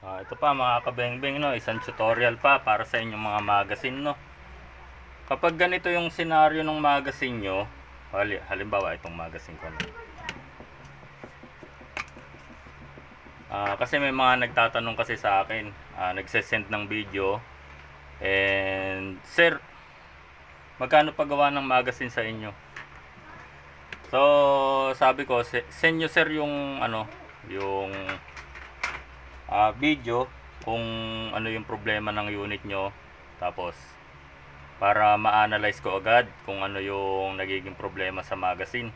Ito pa mga kabengbeng, no, isang tutorial pa para sa inyong mga magazine, no. Kapag ganito yung senaryo ng magazine nyo, halimbawa itong magazine ko, no. Kasi may mga nagtatanong kasi sa akin, nagsesend ng video, and sir, magkano paggawa ng magazine sa inyo? So sabi ko, send nyo sir yung yung video kung ano yung problema ng unit nyo, tapos para ma-analyze ko agad kung ano yung nagiging problema sa magazine.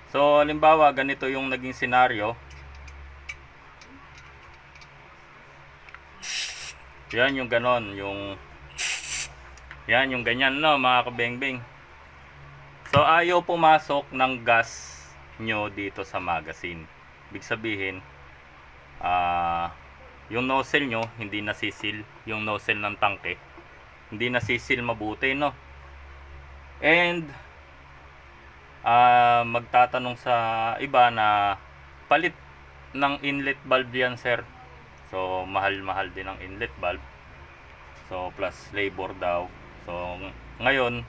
So halimbawa ganito yung naging senaryo. Yan yung ganon, yan yung ganyan, no, mga kabengbeng. So ayaw pumasok ng gas nyo dito sa magazine. Ibig sabihin, yung nozzle nyo hindi nasisil, yung nozzle ng tangke hindi nasisil mabuti, no. And magtatanong sa iba na palit ng inlet valve yan sir. So mahal din ang inlet valve, so plus labor daw. So ngayon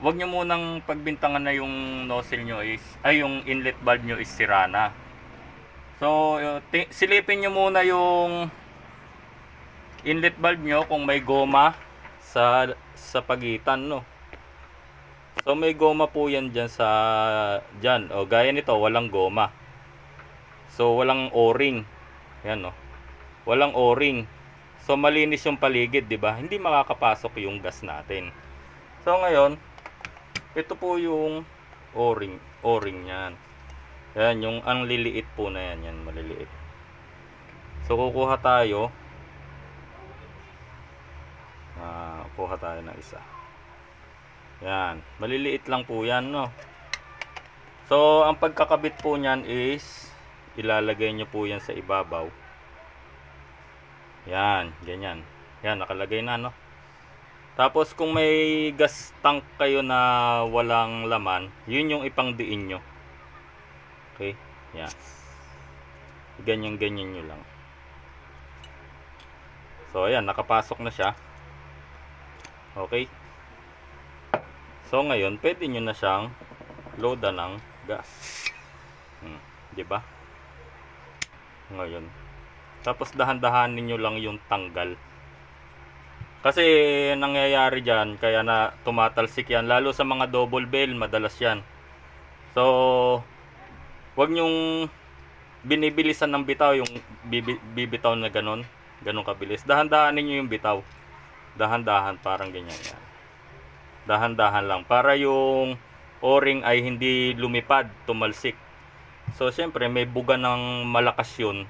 wag nyo munang pagbintangan na yung nozzle nyo yung inlet valve nyo is sira na. So silipin nyo muna yung inlet valve nyo kung may goma sa pagitan, no. So may goma po yan dyan, o gaya nito walang goma. So walang o-ring. Yan, no. Walang o-ring. So malinis yung paligid, 'di ba? Hindi makakapasok yung gas natin. So ngayon, ito po yung o-ring niyan. Yan, yung ang liliit po na yan, maliliit. So kukuha tayo. Kuha tayo ng isa. Yan, maliliit lang po yan, no. So ang pagkakabit po niyan is ilalagay nyo po yan sa ibabaw. Yan, ganyan. Yan, nakalagay na, no. Tapos kung may gas tank kayo na walang laman, yun yung ipangdiin nyo. Okay, yan. Ganyan nyo lang. So ayan, nakapasok na siya. Okay. So ngayon, pwede nyo na siyang loadan ng gas. Di ba? Ngayon. Tapos dahan-dahanin nyo lang yung tanggal. Kasi nangyayari dyan, kaya na tumatalsik yan. Lalo sa mga double bell, madalas yan. So wag nyong binibilisan ng bitaw, yung bibitaw na ganon kabilis. Dahan-dahanin nyo yung bitaw. Dahan-dahan, parang ganyan yan. Dahan-dahan lang para yung o-ring ay hindi lumipad, tumalsik. So syempre may buga ng malakas yun,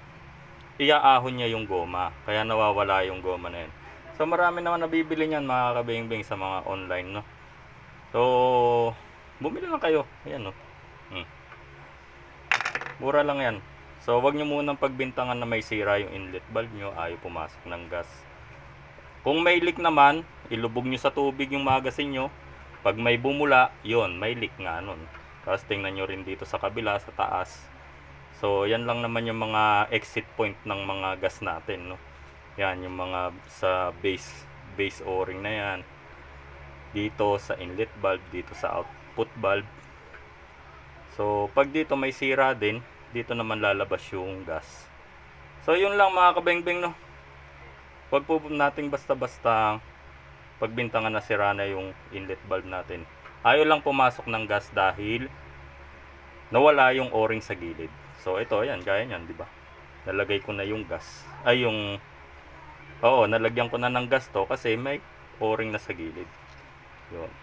iaahon niya yung goma, kaya nawawala yung goma na yun. So marami naman nabibili niyan mga kabengbeng sa mga online, no. So bumili lang kayo, ayan, no. Mura lang yan. So wag nyo munang pagbintangan na may sira yung inlet valve nyo, ayaw pumasok ng gas. Kung may leak naman, ilubog nyo sa tubig yung magazine nyo. Pag may bumula, yon, may leak nga nun. Tapos tingnan nyo rin dito sa kabila, sa taas. So yan lang naman yung mga exit point ng mga gas natin, no. Yan yung mga sa base o-ring na yan. Dito sa inlet valve, dito sa output valve. So pag dito may sira din, dito naman lalabas yung gas. So yun lang mga kabengbeng, no. Huwag po nating basta-basta pagbintangan na sira na yung inlet valve natin. Ayaw lang pumasok ng gas dahil nawala yung o-ring sa gilid. So ito, ayan, gaya niyan, di ba? Nalagay ko na yung gas. Nalagyan ko na ng gas to kasi may o-ring na sa gilid. Yun.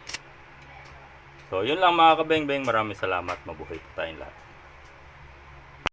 So yun lang mga kabengbeng, maraming salamat, mabuhay po tayong lahat.